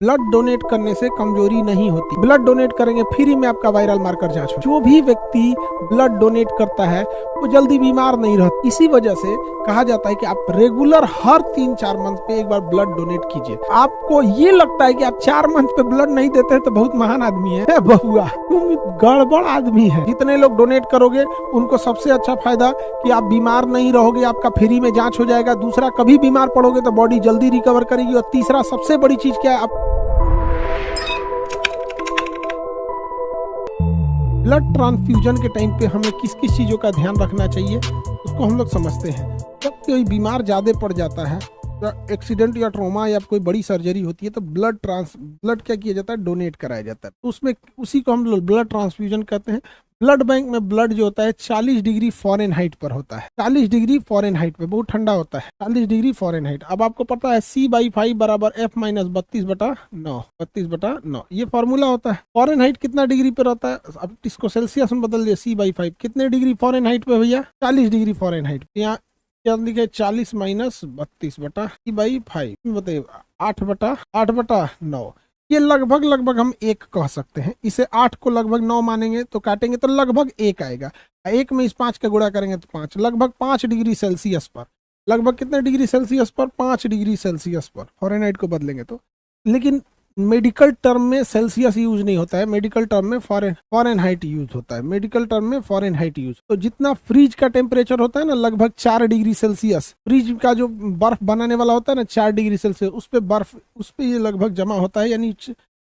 Blood donate करने से कमजोरी नहीं होती। ब्लड डोनेट करेंगे फ्री में आपका वायरल मार्कर जांच हो। जो भी व्यक्ति ब्लड डोनेट करता है वो जल्दी बीमार नहीं रहता। इसी वजह से कहा जाता है कि आप रेगुलर हर 3-4 मंथ पे एक बार ब्लड डोनेट कीजिए। आपको ये लगता है कि आप 4 मंथ पे ब्लड नहीं देते हैं तो बहुत महान आदमी है बहुआ, तुम गड़बड़ आदमी है। जितने लोग डोनेट करोगे उनको सबसे अच्छा फायदा कि आप बीमार नहीं रहोगे, आपका फ्री में जांच हो जाएगा। दूसरा, कभी बीमार पड़ोगे तो बॉडी जल्दी रिकवर करेगी। और तीसरा सबसे बड़ी चीज क्या है, आप ब्लड ट्रांसफ्यूजन के टाइम पे हमें किस किस चीजों का ध्यान रखना चाहिए उसको हम लोग समझते हैं। जब कोई बीमार ज्यादा पड़ जाता है, एक्सीडेंट या ट्रॉमा या कोई बड़ी सर्जरी होती है, तो ब्लड क्या किया जाता है, डोनेट कराया जाता है। तो उसमें उसी को हम लोग ब्लड ट्रांसफ्यूजन कहते हैं। ब्लड बैंक में ब्लड जो होता है 40 डिग्री फ़ारेनहाइट पर होता है। 40 डिग्री फ़ारेनहाइट पे, बहुत ठंडा होता है। 40 डिग्री फ़ारेनहाइट। अब आपको पता है C/5 बराबर F - 32/9, 32/9 ये फॉर्मूला होता है। फ़ारेनहाइट कितना डिग्री पे रहता है, अब इसको सेल्सियस में बदल दिया। C/5 कितने डिग्री फ़ारेनहाइट पे भैया, 40 डिग्री फ़ारेनहाइट। यहाँ क्या लिखे, 40 - 32/C/5 बताइए, 8/9। ये लगभग हम 1 कह सकते हैं। इसे 8 को लगभग 9 मानेंगे तो काटेंगे तो लगभग 1 आएगा। 1 में इस 5 का गुणा करेंगे तो 5, लगभग 5 डिग्री सेल्सियस पर। लगभग कितने डिग्री सेल्सियस पर, 5 डिग्री सेल्सियस पर फ़ारेनहाइट को बदलेंगे तो। लेकिन मेडिकल टर्म में सेल्सियस यूज नहीं होता है, मेडिकल टर्म में फ़ारेनहाइट यूज होता है। मेडिकल टर्म में फ़ारेनहाइट यूज। तो जितना फ्रिज का टेम्परेचर होता है ना, लगभग 4 डिग्री सेल्सियस, फ्रिज का जो बर्फ बनाने वाला होता है ना 4 डिग्री सेल्सियस, उस पे ये लगभग जमा होता है।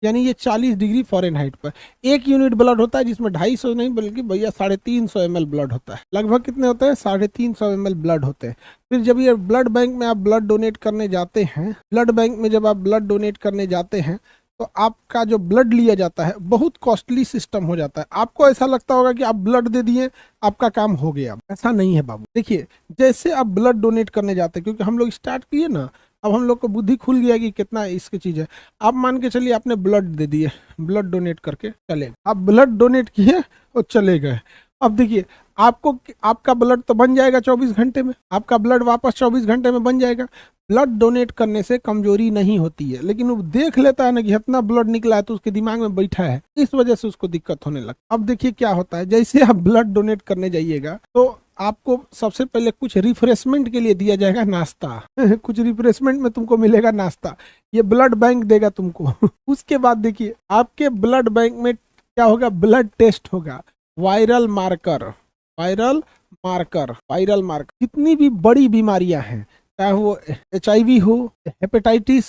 यानी ये 40 डिग्री फ़ारेनहाइट पर 1 यूनिट ब्लड होता है, जिसमें 250 नहीं बल्कि भैया 350 ml ब्लड होता है। लगभग कितने होते हैं, 350 ml ब्लड होते हैं। फिर जब ये ब्लड बैंक में आप ब्लड डोनेट करने जाते हैं, ब्लड बैंक में जब आप ब्लड डोनेट करने जाते हैं तो आपका जो ब्लड लिया जाता है बहुत कॉस्टली सिस्टम हो जाता है। आपको ऐसा लगता होगा कि आप ब्लड दे दिए, आपका काम हो गया। ऐसा नहीं है बाबू। देखिए, जैसे आप ब्लड डोनेट करने जाते हैं, क्योंकि हम लोग स्टार्ट किए ना, अब हम लोग को बुद्धि खुल गया कि कितना इसकी चीज है। आप मान के चलिए आपने ब्लड दे दिए, ब्लड डोनेट करके चले, आप ब्लड डोनेट किए और चले गए। अब देखिए, आपका ब्लड तो बन जाएगा 24 घंटे में, आपका ब्लड वापस 24 घंटे में बन जाएगा। ब्लड डोनेट करने से कमजोरी नहीं होती है, लेकिन वो देख लेता है ना कि इतना ब्लड निकला है तो उसके दिमाग में बैठा है, इस वजह से उसको दिक्कत होने लगती। अब देखिए क्या होता है, जैसे आप ब्लड डोनेट करने जाइएगा तो आपको सबसे पहले कुछ रिफ्रेशमेंट के लिए दिया जाएगा नाश्ता कुछ रिफ्रेशमेंट में तुमको मिलेगा नाश्ता, ये ब्लड बैंक देगा तुमको उसके बाद देखिए आपके ब्लड बैंक में क्या होगा, ब्लड टेस्ट होगा, वायरल मार्कर। जितनी भी बड़ी बीमारियां हैं, चाहे वो HIV हो, हेपेटाइटिस,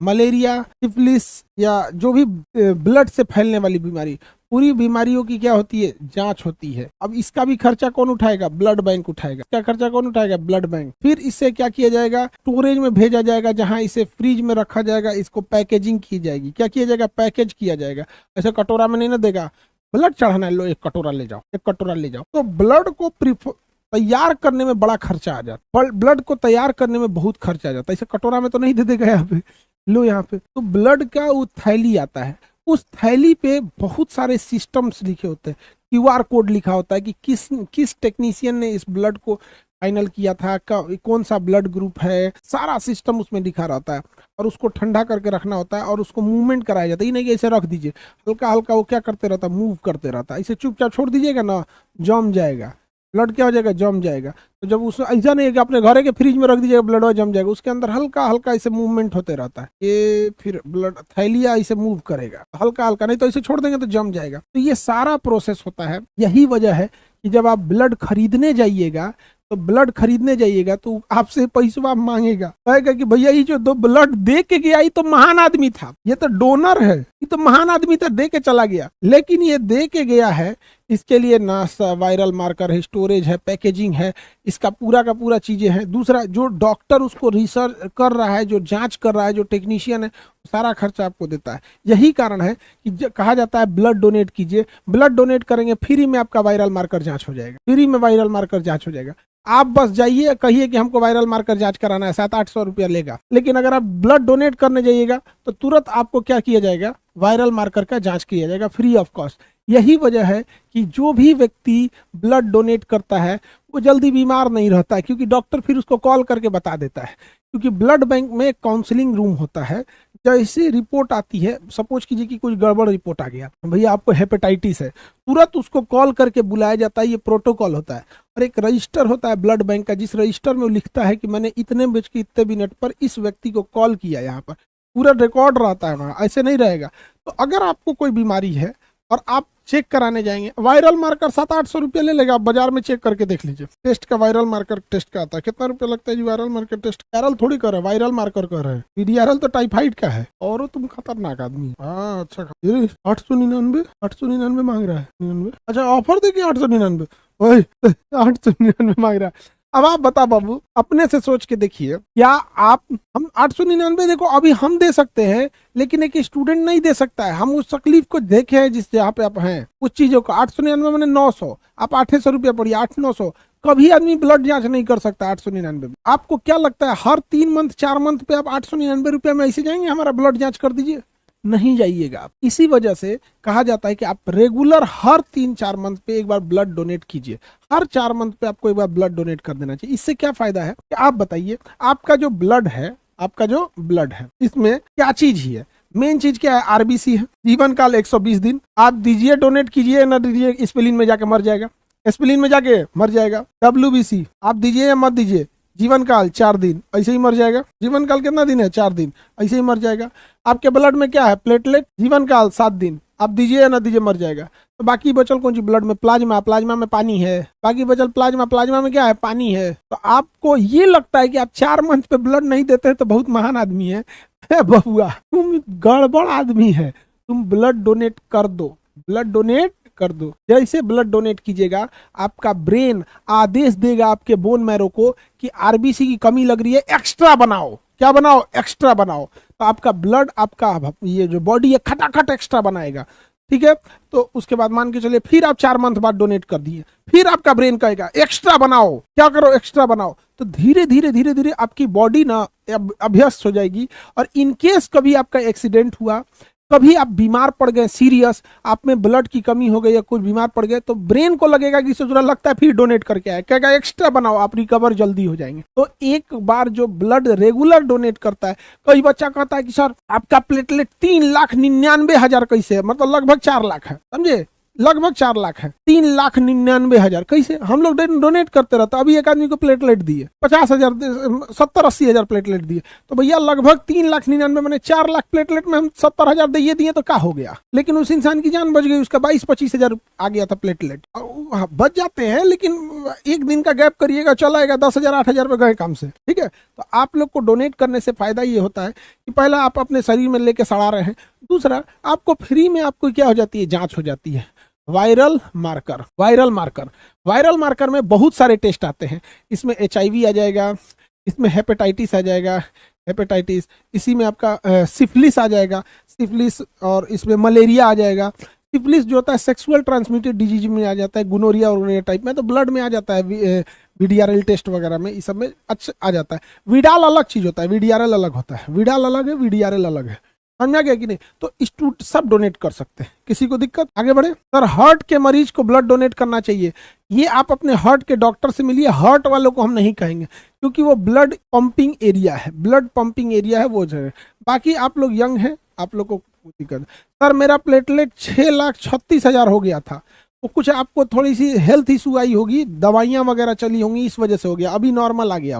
मलेरिया, सिफिलिस या जो भी ब्लड से फैलने वाली बीमारी, पूरी बीमारियों की क्या होती है, जांच होती है। अब इसका भी खर्चा कौन उठाएगा, ब्लड बैंक उठाएगा। इसका खर्चा कौन उठाएगा, ब्लड बैंक। फिर इससे क्या किया जाएगा, स्टोरेज में भेजा जाएगा, जहां इसे फ्रिज में रखा जाएगा। इसको पैकेजिंग की जाएगी। क्या किया जाएगा, पैकेज किया जाएगा। ऐसे कटोरा में नहीं ना देगा, ब्लड चढ़ाना है, लो 1 कटोरा ले जाओ, 1 कटोरा ले जाओ। तो ब्लड को तैयार करने में बड़ा खर्चा आ जाता है, ब्लड को तैयार करने में बहुत खर्चा आ जाता है। इसे कटोरा में तो नहीं दे देगा यहाँ पे, लो यहाँ पे। तो ब्लड का वो थैली आता है, उस थैली पे बहुत सारे सिस्टम्स लिखे होते हैं, QR कोड लिखा होता है कि किस टेक्नीशियन ने इस ब्लड को फाइनल किया था, कौन सा ब्लड ग्रुप है, सारा सिस्टम उसमें लिखा रहता है। और उसको ठंडा करके रखना होता है और उसको मूवमेंट कराया जाता है। ये नहीं कि ऐसे रख दीजिए, हल्का हल्का वो क्या करते रहता है, मूव करते रहता है। इसे चुपचाप छोड़ दीजिएगा ना, जम जाएगा ब्लड, क्या हो जाएगा, जम जाएगा। तो जब उसमें ऐसा नहीं है कि अपने घरे के फ्रिज में रख दीजिएगा, ब्लड जम जाएगा। उसके अंदर हल्का हल्का इसे मूवमेंट होते रहता है, ये फिर ब्लड थैलिया इसे मूव करेगा हल्का हल्का, नहीं तो इसे छोड़ देंगे तो जम जाएगा। तो ये सारा प्रोसेस होता है। यही वजह है कि जब आप ब्लड खरीदने जाइएगा तो आपसे पैसा मांगेगा, कहेगा कि भैया ये जो 2 ब्लड दे के गया, ये तो महान आदमी था, ये तो डोनर है, ये तो महान आदमी था, दे के चला गया। लेकिन ये दे के गया है, इसके लिए नाश्ता, वायरल मार्कर है, स्टोरेज है, पैकेजिंग है, इसका पूरा का पूरा चीजें हैं। दूसरा, जो डॉक्टर उसको रिसर्च कर रहा है, जो जांच कर रहा है, जो टेक्नीशियन है, सारा खर्चा आपको देता है। यही कारण है कि कहा जाता है ब्लड डोनेट कीजिए। ब्लड डोनेट करेंगे फ्री में आपका वायरल मार्कर जांच हो जाएगा, फ्री में वायरल मार्कर जांच हो जाएगा। आप बस जाइए, कहिए कि हमको वायरल मार्कर जांच कराना है, 700-800 रुपया लेगा। लेकिन अगर आप ब्लड डोनेट करने जाइएगा तो तुरंत आपको क्या किया जाएगा, वायरल मार्कर का जांच किया जाएगा फ्री ऑफ कॉस्ट। यही वजह है कि जो भी व्यक्ति ब्लड डोनेट करता है वो जल्दी बीमार नहीं रहता है, क्योंकि डॉक्टर फिर उसको कॉल करके बता देता है क्योंकि ब्लड बैंक में एक काउंसलिंग रूम होता है। जैसे रिपोर्ट आती है, सपोज कीजिए कि कोई गड़बड़ रिपोर्ट आ गया, भैया आपको हेपेटाइटिस है, तुरंत उसको कॉल करके बुलाया जाता है। ये प्रोटोकॉल होता है और एक रजिस्टर होता है ब्लड बैंक का, जिस रजिस्टर में वो लिखता है कि मैंने इतने बज के इतने मिनट पर इस व्यक्ति को कॉल किया। यहाँ पर पूरा रिकॉर्ड रहता है वहाँ, ऐसे नहीं रहेगा। तो अगर आपको कोई बीमारी है और आप चेक कराने जाएंगे, वायरल मार्कर 700-800 रुपये ले लेगा, आप बाजार में चेक करके देख लीजिए। टेस्ट का वायरल मार्कर टेस्ट का आता है, कितना रुपया लगता है जी वायरल मार्कर टेस्ट? वायरल थोड़ी कर रहे हैं, वायरल मार्कर कर रहे हैं। वीडीआरएल तो टाइफाइड का है। और तुम खतरनाक आदमी। हाँ अच्छा, 899 मांग रहा है। 99, अच्छा ऑफर देखिए 899, 899 मांग रहा है। अब आप बता बाबू, अपने से सोच के देखिए, क्या आप हम 899 देखो अभी हम दे सकते हैं, लेकिन एक स्टूडेंट नहीं दे सकता है। हम उस तकलीफ को देखे हैं जिस जहाँ पे आप हैं, उस चीजों को 899 मैंने 900, आप 800 रुपया पड़िए, 800-900। कभी आदमी ब्लड जांच नहीं कर सकता 899 में। आपको क्या लगता है हर 3 मंथ 4 मंथ पे आप 899 रुपया में ऐसे जाएंगे हमारा ब्लड जांच कर दीजिए? नहीं जाइएगा। इसी वजह से कहा जाता है कि आप रेगुलर हर 3-4 मंथ पे एक बार ब्लड डोनेट कीजिए। हर 4 मंथ पे आपको एक बार ब्लड डोनेट कर देना चाहिए। इससे क्या फायदा है कि आप बताइए, आपका जो ब्लड है इसमें क्या चीज ही है? मेन चीज क्या है? आरबीसी है। जीवन काल 120 दिन। आप दीजिए, डोनेट कीजिए, ना दीजिए स्पेलिन में जाके मर जाएगा, स्पेलिन में जाके मर जाएगा। WBC आप दीजिए या मत दीजिए, जीवन काल 4 दिन, ऐसे ही मर जाएगा। जीवन काल कितना दिन है? 4 दिन, ऐसे ही मर जाएगा। आपके ब्लड में क्या है? प्लेटलेट, जीवन काल 7 दिन, आप दीजिए या ना दीजिए मर जाएगा। तो बाकी बचल कौन सी ब्लड में? प्लाज्मा में पानी है, बाकी बचल प्लाज्मा में क्या है? पानी है। तो आपको ये लगता है कि आप 4 मंथ पे ब्लड नहीं देते तो बहुत महान आदमी है? बबुआ तुम गड़बड़ आदमी है। तुम ब्लड डोनेट कर दो, ब्लड डोनेट कर दो। जैसे ब्लड डोनेट कीजिएगा, आपका ब्रेन आदेश देगा आपके बोन मैरो को कि आरबीसी की कमी लग रही है, एक्स्ट्रा बनाओ। क्या बनाओ? एक्स्ट्रा बनाओ। तो आपका ब्लड, आपका ये जो बॉडी है खटाखट एक्स्ट्रा बनाएगा। ठीक है, तो उसके बाद मान के चलिए फिर आप 4 मंथ बाद डोनेट कर दिए, फिर आपका ब्रेन कहेगा एक्स्ट्रा बनाओ। क्या करो? एक्स्ट्रा बनाओ। तो धीरे धीरे आपकी बॉडी ना अभ्यस्त हो जाएगी। और इनकेस कभी आपका एक्सीडेंट हुआ, कभी आप बीमार पड़ गए सीरियस, आप में ब्लड की कमी हो गई या कुछ बीमार पड़ गए, तो ब्रेन को लगेगा कि सोच रहा लगता है फिर डोनेट करके आए, कहेगा एक्स्ट्रा बनाओ, आप रिकवर जल्दी हो जाएंगे। तो एक बार जो ब्लड रेगुलर डोनेट करता है, कई बच्चा कहता है कि सर आपका प्लेटलेट 3,99,000 कैसे है? मतलब लगभग 4 लाख है, समझे? लगभग 4 लाख है, 3,99,000 कैसे? हम लोग डोनेट करते रहते। अभी एक आदमी को प्लेटलेट दिए 50,000, 70-80 हजार प्लेटलेट दिए, तो भैया लगभग 3,99,000 मैंने 4 लाख प्लेटलेट में हम 70,000 दिए तो क्या हो गया? लेकिन उस इंसान की जान बच गई, उसका 22-25 हजार आ गया था प्लेटलेट। बच जाते हैं, लेकिन एक दिन का गैप करिएगा, चला आएगा 10,000 8,000 पे गए काम से। ठीक है, तो आप लोग को डोनेट करने से फायदा ये होता है कि पहला आप अपने शरीर में लेके सड़ा रहे हैं, दूसरा आपको फ्री में आपको क्या हो जाती है? जांच हो जाती है। वायरल मार्कर में बहुत सारे टेस्ट आते हैं। इसमें HIV आ जाएगा, इसमें हेपेटाइटिस आ जाएगा, हेपेटाइटिस, इसी में आपका सिफिलिस आ जाएगा, सिफिलिस, और इसमें मलेरिया आ जाएगा। सिफिलिस जो होता है सेक्सुअल ट्रांसमिटेड डिजीज में आ जाता है, गुनोरिया और टाइप में तो ब्लड में आ जाता है, VDRL टेस्ट वगैरह में इस सब में अच्छा आ जाता है। विडाल अलग चीज होता है, VDRL अलग होता है, विडाल अलग है, VDRL अलग है। समझ आ गया कि नहीं? तो इंस्टीट्यूट सब डोनेट कर सकते हैं, किसी को दिक्कत? आगे बढ़े सर। हार्ट के मरीज को ब्लड डोनेट करना चाहिए, ये आप अपने हार्ट के डॉक्टर से मिलिए। हार्ट वालों को हम नहीं कहेंगे, क्योंकि वो ब्लड पंपिंग एरिया है, वो जो है। बाकी आप लोग यंग हैं, आप लोग को दिक्कत। सर मेरा प्लेटलेट 6,36,000 हो गया था, तो कुछ आपको थोड़ी सी हेल्थ इशू आई होगी, दवाइयां वगैरह चली होंगी, इस वजह से हो गया। अभी नॉर्मल आ गया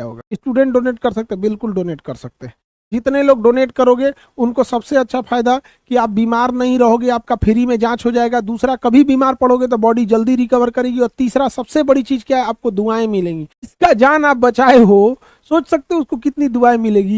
होगा। स्टूडेंट डोनेट कर सकते, बिल्कुल डोनेट कर सकते हैं। जितने लोग डोनेट करोगे उनको सबसे अच्छा फायदा कि आप बीमार नहीं रहोगे, आपका फ्री में जांच हो जाएगा। दूसरा, कभी बीमार पड़ोगे तो बॉडी जल्दी रिकवर करेगी। और तीसरा सबसे बड़ी चीज क्या है? आपको दुआएं मिलेंगी। इसका जान आप बचाए हो, सोच सकते हो उसको कितनी दुआएं मिलेगी।